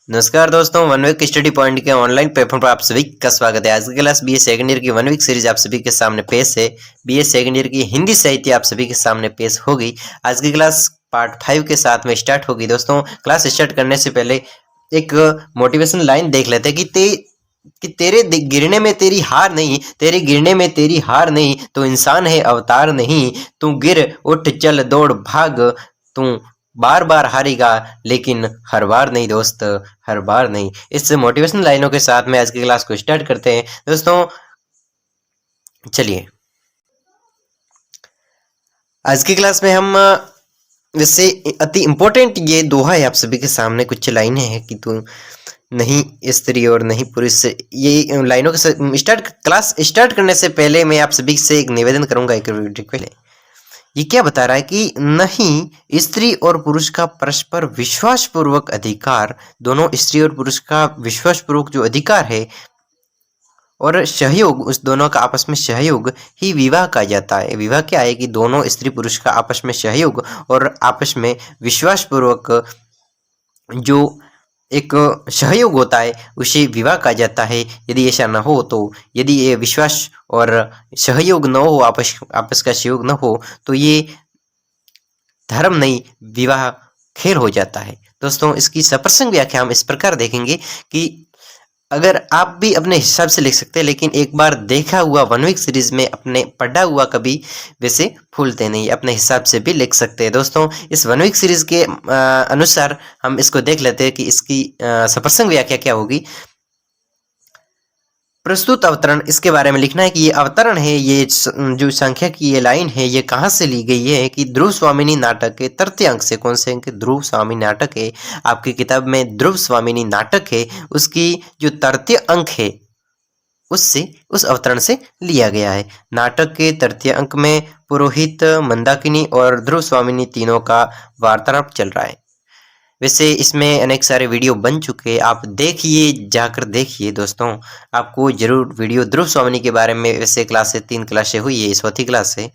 नमस्कार दोस्तों, one week study point के ऑनलाइन प्लेटफॉर्म पर आप सभी का स्वागत है। आज की क्लास बीए सेकंड ईयर की वन वीक सीरीज आप सभी के सामने पेश है। बीए सेकंड ईयर की हिंदी साहित्य आप सभी के सामने पेश होगी। आज की क्लास पार्ट 5 के साथ में स्टार्ट होगी। दोस्तों, क्लास स्टार्ट करने से पहले एक मोटिवेशन लाइन देख लेते हैं कि तेरे गिरने में तेरी हार नहीं, तेरे गिरने में तेरी हार नहीं, तू इंसान है अवतार नहीं। तू गिर उठ चल दौड़ भाग, तू बार बार हारेगा लेकिन हर बार नहीं दोस्त, हर बार नहीं। इस मोटिवेशनल लाइनों के साथ में आज की क्लास को स्टार्ट करते हैं। दोस्तों चलिए, आज की क्लास में हम वैसे अति इम्पोर्टेंट ये दोहा है आप सभी के सामने। कुछ लाइनें हैं कि तू नहीं स्त्री और नहीं पुरुष। ये लाइनों के क्लास स्टार्ट करने से पहले मैं आप सभी से एक निवेदन करूंगा, एक रिक्वेस्ट है। ये क्या बता रहा है कि नहीं स्त्री और पुरुष का परस्पर विश्वास पूर्वक अधिकार, दोनों स्त्री और पुरुष का विश्वास पूर्वक जो अधिकार है और सहयोग, उस दोनों का आपस में सहयोग ही विवाह कहा जाता है। विवाह क्या है कि दोनों स्त्री पुरुष का आपस में सहयोग और आपस में विश्वास पूर्वक जो एक सहयोग होता है उसे विवाह कहा जाता है। यदि ऐसा न हो, तो यदि ये विश्वास और सहयोग न हो, आपस का सहयोग न हो, तो ये धर्म नहीं विवाह खेल हो जाता है। दोस्तों, इसकी सप्रसंग व्याख्या हम इस प्रकार देखेंगे कि अगर आप भी अपने हिसाब से लिख सकते हैं, लेकिन एक बार देखा हुआ वन वीक सीरीज में अपने पढ़ा हुआ कभी वैसे भूलते नहीं, अपने हिसाब से भी लिख सकते हैं। दोस्तों, इस वन वीक सीरीज के अनुसार हम इसको देख लेते हैं कि इसकी सप्रसंग व्याख्या क्या होगी। प्रस्तुत अवतरण, इसके बारे में लिखना है कि ये अवतरण है, ये जो संख्या की ये लाइन है, ये कहाँ से ली गई है कि ध्रुव स्वामिनी नाटक के तृतीय अंक से। कौन से अंक? ध्रुव स्वामिनी नाटक है, आपकी किताब में ध्रुव स्वामिनी नाटक है, उसकी जो तृतीय अंक है उससे, उस अवतरण से लिया गया है। नाटक के तृतीय अंक में पुरोहित, मंदाकिनी और ध्रुव स्वामिनी तीनों का वार्तालाप चल रहा है। वैसे इसमें अनेक सारे वीडियो बन चुके हैं, आप देखिए, जाकर देखिए। दोस्तों, आपको जरूर वीडियो ध्रुव स्वामिनी के बारे में, वैसे क्लासें 3 क्लासें हुई है, चौथी क्लास है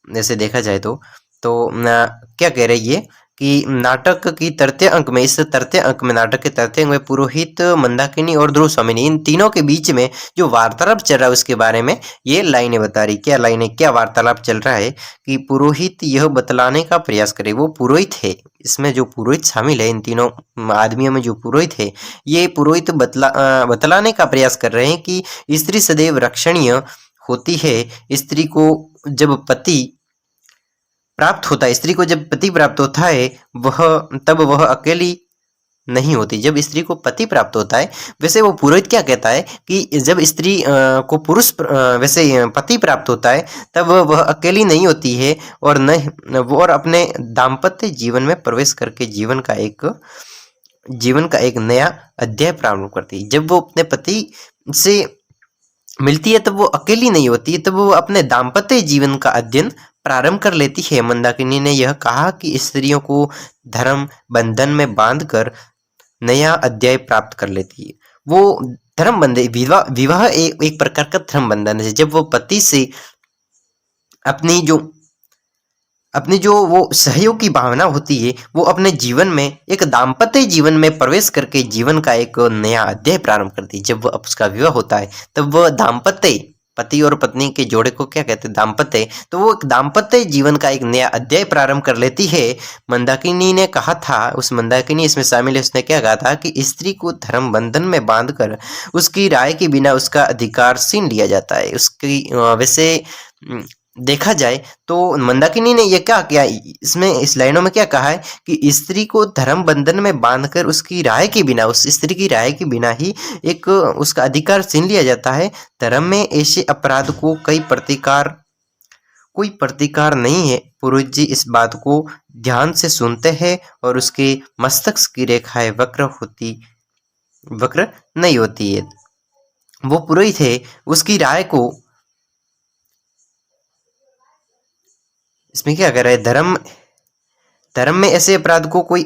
वैसे देखा जाए तो क्या कह रही है कि नाटक की तृतीय अंक में, इस तृतीय अंक में, नाटक के तृतीय अंक में पुरोहित, मंदाकिनी और ध्रुव स्वामिनी, इन तीनों के बीच में जो वार्तालाप चल रहा है उसके बारे में ये लाइनें बता रही। क्या लाइनें, क्या वार्तालाप चल रहा है कि पुरोहित यह बतलाने का प्रयास करे, वो पुरोहित है, इसमें जो पुरोहित शामिल है, इन तीनों आदमियों में जो पुरोहित है, ये पुरोहित बतलाने का प्रयास कर रहे हैं कि स्त्री सदैव रक्षणीय होती है। स्त्री को जब पति प्राप्त होता है, स्त्री को जब पति प्राप्त होता है तब वह अकेली नहीं होती। जब स्त्री को पति प्राप्त होता है, वैसे वो पुरोहित क्या कहता है कि जब स्त्री को पुरुष वैसे पति प्राप्त होता है तब वह अकेली नहीं होती है और न वो और अपने दाम्पत्य जीवन में प्रवेश करके जीवन का एक नया अध्याय प्रारंभ करती है। जब वो अपने पति से मिलती है तब वो अकेली नहीं होती है, तब वो अपने दाम्पत्य जीवन का अध्ययन प्रारंभ कर लेती है। मंदाकिनी ने यह कहा कि स्त्रियों को धर्म बंधन में बांधकर नया अध्याय प्राप्त कर लेती है। वो धर्म बंधन, विवाह एक प्रकार का धर्म बंधन है। जब वो पति से अपनी जो वो सहयोग की भावना होती है, वो अपने जीवन में, एक दाम्पत्य जीवन में प्रवेश करके जीवन का एक नया अध्याय प्रारंभ करती है। जब उसका विवाह होता है तब वह दाम्पत्य, पति और पत्नी के जोड़े को क्या कहते हैं? दाम्पत्य। तो वो एक दाम्पत्य जीवन का एक नया अध्याय प्रारंभ कर लेती है। मंदाकिनी ने कहा था, उस मंदाकिनी इसमें शामिल है, उसने क्या कहा था कि स्त्री को धर्म बंधन में बांधकर उसकी राय के बिना उसका अधिकार छीन लिया जाता है। उसकी वैसे देखा जाए तो मंदाकिनी ने यह क्या किया, इसमें इस लाइनों में क्या कहा है कि स्त्री को धर्म बंधन में बांधकर उसकी राय के बिना, उस स्त्री की राय के बिना ही एक उसका अधिकार छीन लिया जाता है। धर्म में ऐसे अपराध को कोई प्रतिकार नहीं है। पुरुष जी इस बात को ध्यान से सुनते हैं और उसके मस्तक की रेखाएं वक्र नहीं होती है। वो पुरोहित है, उसकी राय को, इसमें क्या कर रहा है, धर्म में ऐसे अपराध को कोई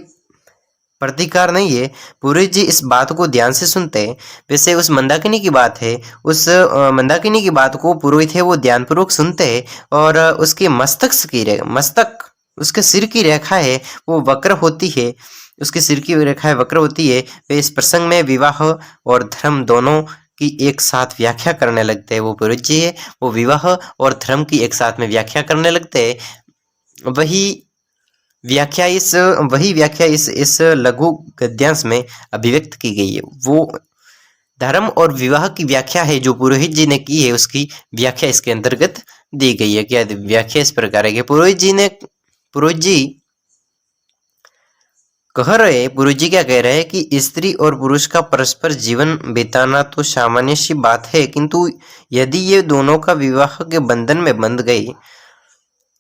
प्रतिकार नहीं है। पुरोहित जी इस बात को ध्यान से सुनते हैं। वैसे उस मंदाकिनी की बात है, उस मंदाकिनी की बात को पुरोहित है वो ध्यानपूर्वक सुनते हैं और उसके उसके सिर की रेखा है वो वक्र होती है। उसके सिर की रेखाएं वक्र होती है, वे इस प्रसंग में विवाह और धर्म दोनों की एक साथ व्याख्या करने लगते हैं। वो पुरोहित जी है, वो विवाह और धर्म की एक साथ में व्याख्या करने लगते हैं। वही व्याख्या इस लघु गद्यांश में अभिव्यक्त की गई है। वो धर्म और विवाह की व्याख्या है जो पुरोहित जी ने की है, उसकी व्याख्या इसके अंतर्गत दी गई है। क्या व्याख्या इस प्रकार है कि पुरोहित जी पुरोहित जी क्या कह रहे हैं कि स्त्री और पुरुष का परस्पर जीवन बिताना तो सामान्य सी बात है, किंतु यदि ये दोनों का विवाह के बंधन में बंध गई,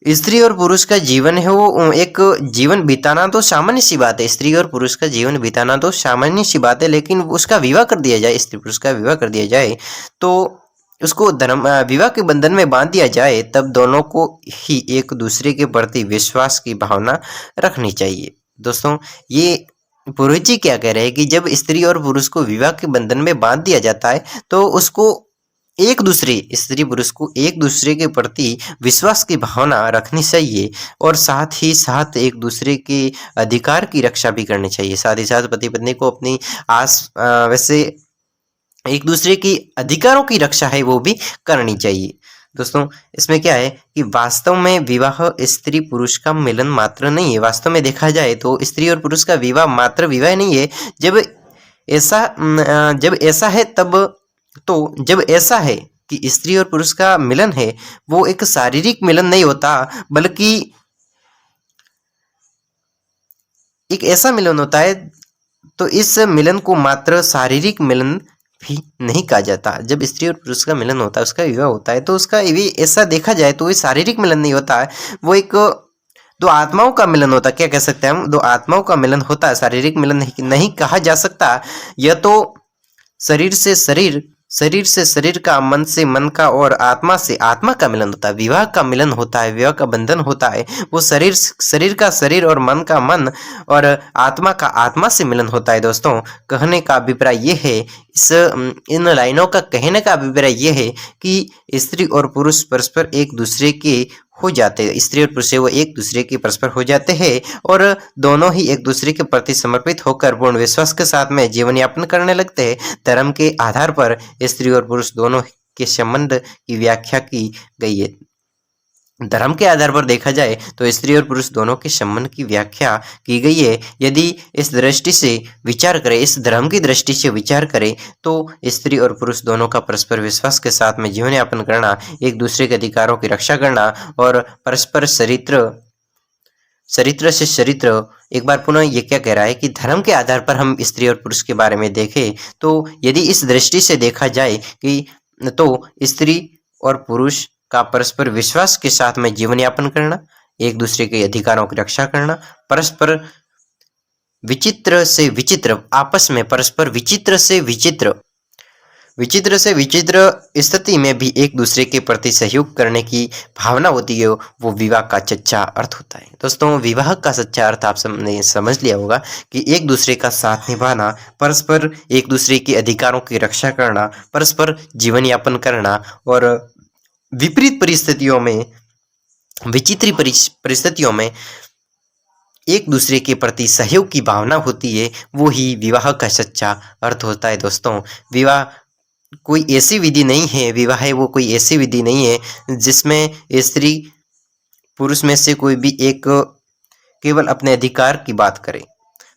स्त्री और पुरुष का जीवन है वो एक जीवन बिताना तो सामान्य सी बात है, स्त्री और पुरुष का जीवन बिताना तो सामान्य सी बात है, लेकिन उसका विवाह कर दिया जाए, स्त्री पुरुष का विवाह कर दिया जाए तो उसको विवाह के बंधन में बांध दिया जाए, तब दोनों को ही एक दूसरे के प्रति विश्वास की भावना रखनी चाहिए। दोस्तों, ये पुरोहित जी क्या कह रहे हैं कि जब स्त्री और पुरुष को विवाह के बंधन में बांध दिया जाता है तो उसको स्त्री पुरुष को एक दूसरे के प्रति विश्वास की भावना रखनी चाहिए और साथ ही साथ एक दूसरे के अधिकार की रक्षा भी करनी चाहिए। साथ ही साथ पति पत्नी को अपनी वैसे एक दूसरे की अधिकारों की रक्षा है वो भी करनी चाहिए। दोस्तों, इसमें क्या है कि वास्तव में विवाह स्त्री पुरुष का मिलन मात्र नहीं है। वास्तव में देखा जाए तो स्त्री और पुरुष का विवाह मात्र विवाह नहीं है। जब ऐसा है कि स्त्री और पुरुष का मिलन है, वो एक शारीरिक मिलन नहीं होता, बल्कि एक ऐसा मिलन होता है, तो इस मिलन को मात्र शारीरिक मिलन भी नहीं कहा जाता। जब स्त्री और पुरुष का मिलन होता है, उसका विवाह होता है, तो उसका भी ऐसा देखा जाए तो ये शारीरिक मिलन नहीं होता है, वो एक दो आत्माओं का मिलन होता है। क्या कह सकते हैं हम, दो आत्माओं का मिलन होता है, शारीरिक मिलन नहीं कहा जा सकता। यह तो शरीर से शरीर का, मन से मन का और आत्मा से आत्मा का मिलन होता है। विवाह का मिलन होता है, विवाह का बंधन होता है, वो शरीर का शरीर और मन का मन और आत्मा का आत्मा से मिलन होता है। दोस्तों, कहने का अभिप्राय ये है, इन लाइनों का कहने का अभिप्राय ये है कि स्त्री और पुरुष परस्पर एक दूसरे के हो जाते हैं, स्त्री और पुरुष वो एक दूसरे के परस्पर हो जाते हैं और दोनों ही एक दूसरे के प्रति समर्पित होकर पूर्ण विश्वास के साथ में जीवन यापन करने लगते हैं। धर्म के आधार पर स्त्री और पुरुष दोनों के संबंध की व्याख्या की गई है। धर्म के आधार पर देखा जाए तो स्त्री और पुरुष दोनों के संबंध की व्याख्या की गई है। यदि इस दृष्टि से विचार करें, इस धर्म की दृष्टि से विचार करें, तो स्त्री और पुरुष दोनों का परस्पर विश्वास के साथ में जीवन यापन करना, एक दूसरे के अधिकारों की रक्षा करना और परस्पर चरित्र से चरित्र। एक बार पुनः ये क्या कह रहा है कि धर्म के आधार पर हम स्त्री और पुरुष के बारे में देखें, तो यदि इस दृष्टि से देखा जाए कि तो स्त्री और पुरुष का परस्पर विश्वास के साथ में जीवन यापन करना, एक दूसरे के अधिकारों की रक्षा करना, परस्पर विचित्र से विचित्र, आपस में परस्पर विचित्र से विचित्र स्थिति में भी एक दूसरे के प्रति सहयोग करने की भावना होती है, वो विवाह का सच्चा अर्थ होता है। दोस्तों, विवाह का सच्चा अर्थ आप सबने समझ लिया होगा कि एक दूसरे का साथ निभाना, परस्पर एक दूसरे के अधिकारों की रक्षा करना, परस्पर जीवन यापन करना और विपरीत परिस्थितियों में, विचित्र परिस्थितियों में एक दूसरे के प्रति सहयोग की भावना होती है, वो ही विवाह का सच्चा अर्थ होता है। दोस्तों, विवाह कोई ऐसी विधि नहीं है, विवाह है वो कोई ऐसी विधि नहीं है जिसमें स्त्री पुरुष में से कोई भी एक केवल अपने अधिकार की बात करे।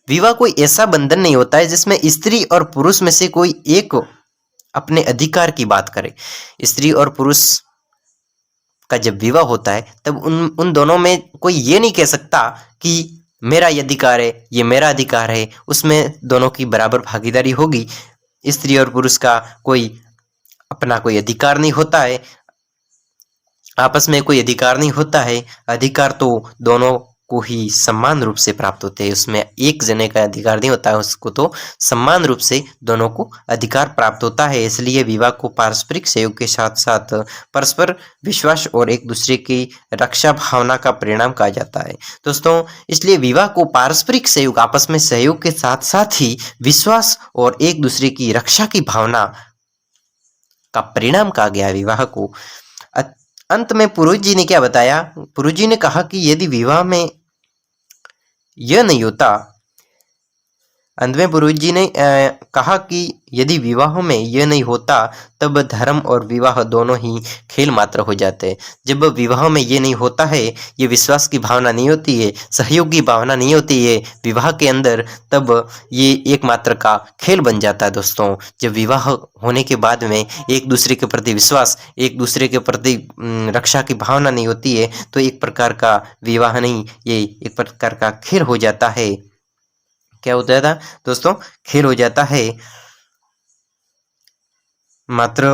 विवाह कोई ऐसा बंधन नहीं होता है जिसमें स्त्री और पुरुष में से कोई एक अपने अधिकार की बात करे। स्त्री और पुरुष का जब विवाह होता है तब उन दोनों में कोई ये नहीं कह सकता कि मेरा ये अधिकार है, ये मेरा अधिकार है। उसमें दोनों की बराबर भागीदारी होगी। स्त्री और पुरुष का अपना कोई अधिकार नहीं होता है, आपस में कोई अधिकार नहीं होता है। अधिकार तो दोनों को ही समान रूप से प्राप्त होते हैं, उसमें एक जने का अधिकार नहीं होता है, उसको तो समान रूप से दोनों को अधिकार प्राप्त होता है। इसलिए विवाह को पारस्परिक सहयोग के साथ साथ परस्पर विश्वास और एक दूसरे की रक्षा भावना का परिणाम कहा जाता है। दोस्तों, इसलिए विवाह को पारस्परिक सहयोग, आपस में सहयोग के साथ साथ ही विश्वास और एक दूसरे की रक्षा की भावना का परिणाम कहा गया विवाह को। अंत में पुरोहित जी ने क्या बताया? पुरोहित जी ने कहा कि यदि विवाह में यह नहीं होता अंत में पुरोहित जी ने कहा कि यदि विवाह में यह नहीं होता तब धर्म और विवाह दोनों ही खेल मात्र हो जाते। जब विवाह में ये नहीं होता है, ये विश्वास की भावना नहीं होती है, सहयोग की भावना नहीं होती है विवाह के अंदर, तब ये एक मात्र का खेल बन जाता है दोस्तों। जब विवाह होने के बाद में एक दूसरे के प्रति विश्वास, एक दूसरे के प्रति रक्षा की भावना नहीं होती है, तो एक प्रकार का विवाह नहीं, ये एक प्रकार का खेल हो जाता है। क्या हो जाता है दोस्तों? खेल हो जाता है मात्र।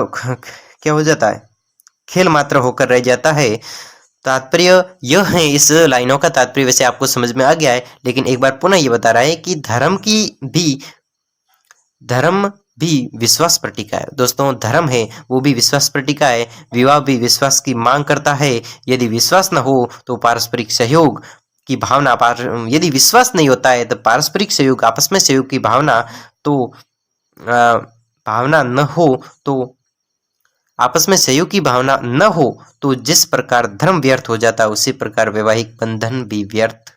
क्या हो जाता है? खेल मात्र होकर रह जाता है। तात्पर्य यह है, इस लाइनों का तात्पर्य वैसे आपको समझ में आ गया है, लेकिन एक बार पुनः ये बता रहा है कि धर्म भी विश्वास पर टिका है दोस्तों। धर्म है वो भी विश्वास पर टिका है, विवाह भी विश्वास की मांग करता है। यदि विश्वास न हो तो पारस्परिक सहयोग की भावना, यदि विश्वास नहीं होता है तो पारस्परिक सहयोग, आपस में सहयोग की भावना, तो भावना न हो तो आपस में सहयोग की भावना न हो तो जिस प्रकार धर्म व्यर्थ हो जाता है, उसी प्रकार वैवाहिक बंधन भी व्यर्थ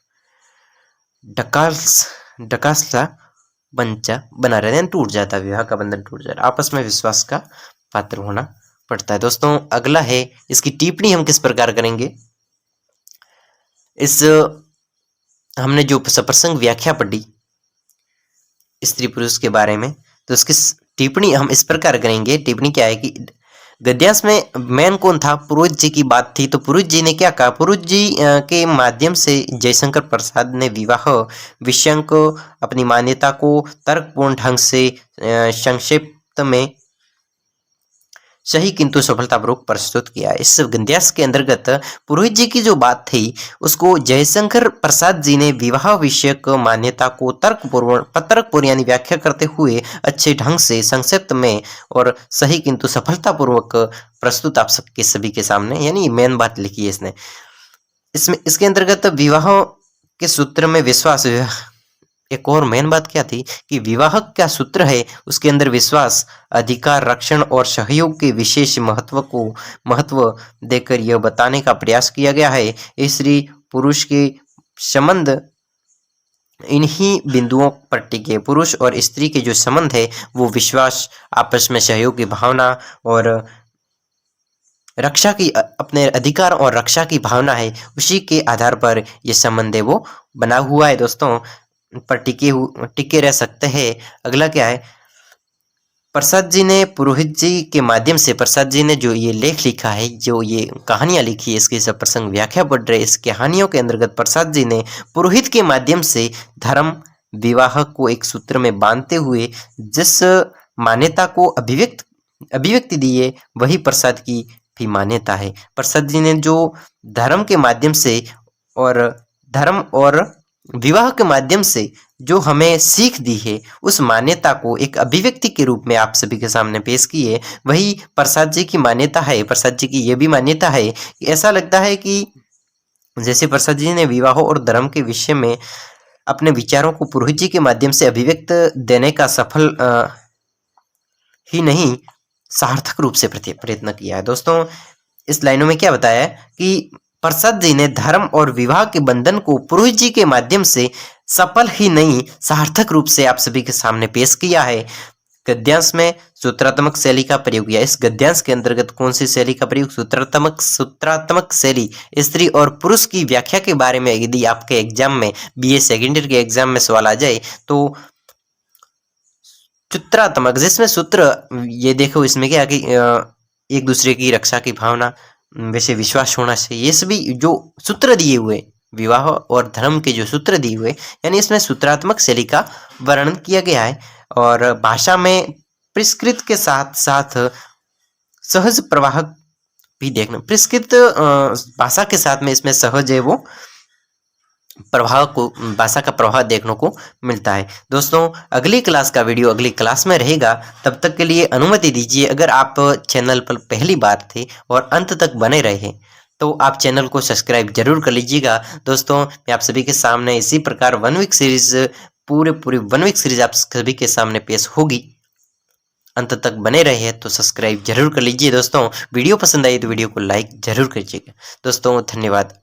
ढकासा बना रहता है, टूट जाता है, विवाह का बंधन टूट जाता है। आपस में विश्वास का पात्र होना पड़ता है दोस्तों। अगला है, इसकी टिप्पणी हम किस प्रकार करेंगे। इस हमने जो सप्रसंग व्याख्या पढ़ी स्त्री पुरुष के बारे में, तो इसकी टिप्पणी हम इस प्रकार करेंगे। टिप्पणी क्या है कि गद्यांश में मेन कौन था? पुरोहित जी की बात थी। तो पुरोहित जी ने क्या कहा? पुरोहित जी के माध्यम से जयशंकर प्रसाद ने विवाह विषय को, अपनी मान्यता को तर्कपूर्ण ढंग से संक्षिप्त में सही किंतु सफलतापूर्वक प्रस्तुत किया। इस गद्यांश के अंतर्गत पुरोहित जी की जो बात थी उसको जयशंकर प्रसाद जी ने विवाह विषयक मान्यता को तर्कपूर्ण यानी व्याख्या करते हुए अच्छे ढंग से संक्षिप्त में और सही किंतु सफलतापूर्वक प्रस्तुत आप सबके सभी के सामने, यानी मेन बात लिखी है इसने। इसके अंतर्गत विवाह के सूत्र में विश्वास, एक और मेन बात क्या थी कि विवाह का सूत्र है उसके अंदर विश्वास, अधिकार, रक्षण और सहयोग के विशेष महत्व देकर यह बताने का प्रयास किया गया है। स्त्री पुरुष के संबंध इन्हीं बिंदुओं पर टिके। पुरुष और स्त्री के जो संबंध है वो विश्वास, आपस में सहयोग की भावना और रक्षा की, अपने अधिकार और रक्षा की भावना है, उसी के आधार पर ये संबंध है वो बना हुआ है दोस्तों, पर टिके रह सकते हैं। अगला क्या है? प्रसाद जी ने पुरोहित जी के माध्यम से, प्रसाद जी ने जो ये लेख लिखा है, जो ये कहानियां लिखी है, इसकी सब प्रसंग व्याख्या पढ़ रहे, इस कहानियों के अंतर्गत प्रसाद जी ने पुरोहित के माध्यम से धर्म विवाह को एक सूत्र में बांधते हुए जिस मान्यता को अभिव्यक्ति दी है, वही प्रसाद की भी मान्यता है। प्रसाद जी ने जो धर्म के माध्यम से और धर्म और विवाह के माध्यम से जो हमें सीख दी है, उस मान्यता को एक अभिव्यक्ति के रूप में आप सभी के सामने पेश की है, वही प्रसाद जी की मान्यता है। प्रसाद जी की यह भी मान्यता है कि ऐसा लगता है कि जैसे प्रसाद जी ने विवाह और धर्म के विषय में अपने विचारों को पुरोहित जी के माध्यम से अभिव्यक्त देने का सफल ही नहीं, सार्थक रूप से प्रयत्न किया है दोस्तों। इस लाइनों में क्या बताया है कि प्रसाद जी ने धर्म और विवाह के बंधन को पुरोहित जी के माध्यम से सफल ही नहीं, सार्थक रूप से आप सभी के सामने पेश किया है। गद्यांश में सूत्रात्मक शैली का प्रयोग किया। इस गद्यांश के अंतर्गत कौन सी शैली का प्रयोग? सूत्रात्मक शैली। स्त्री और पुरुष की व्याख्या के बारे में यदि आपके एग्जाम में, बीए सेकेंड ईयर के एग्जाम में सवाल आ जाए तो सूत्रात्मक, जिसमें सूत्र, ये देखो इसमें क्या कि एक दूसरे की रक्षा की भावना, वैसे विश्वास होना चाहिए, ये सभी जो सूत्र दिए हुए विवाह और धर्म के जो सूत्र दिए हुए, यानी इसमें सूत्रात्मक शैली का वर्णन किया गया है। और भाषा में परिष्कृत के साथ साथ सहज प्रवाह भी देखना, परिष्कृत भाषा के साथ में इसमें सहज है वो प्रभाव को, भाषा का प्रभाव देखने को मिलता है। दोस्तों अगली क्लास का वीडियो अगली क्लास में रहेगा, तब तक के लिए अनुमति दीजिए। अगर आप चैनल पर पहली बार थे और अंत तक बने रहे तो आप चैनल को सब्सक्राइब जरूर कर लीजिएगा। दोस्तों मैं आप सभी के सामने इसी प्रकार 1 वीक सीरीज, पूरी 1 वीक सीरीज आप सभी के सामने पेश होगी। अंत तक बने रहे तो सब्सक्राइब जरूर कर लीजिए। दोस्तों वीडियो पसंद आई तो वीडियो को लाइक जरूर कीजिएगा। दोस्तों धन्यवाद।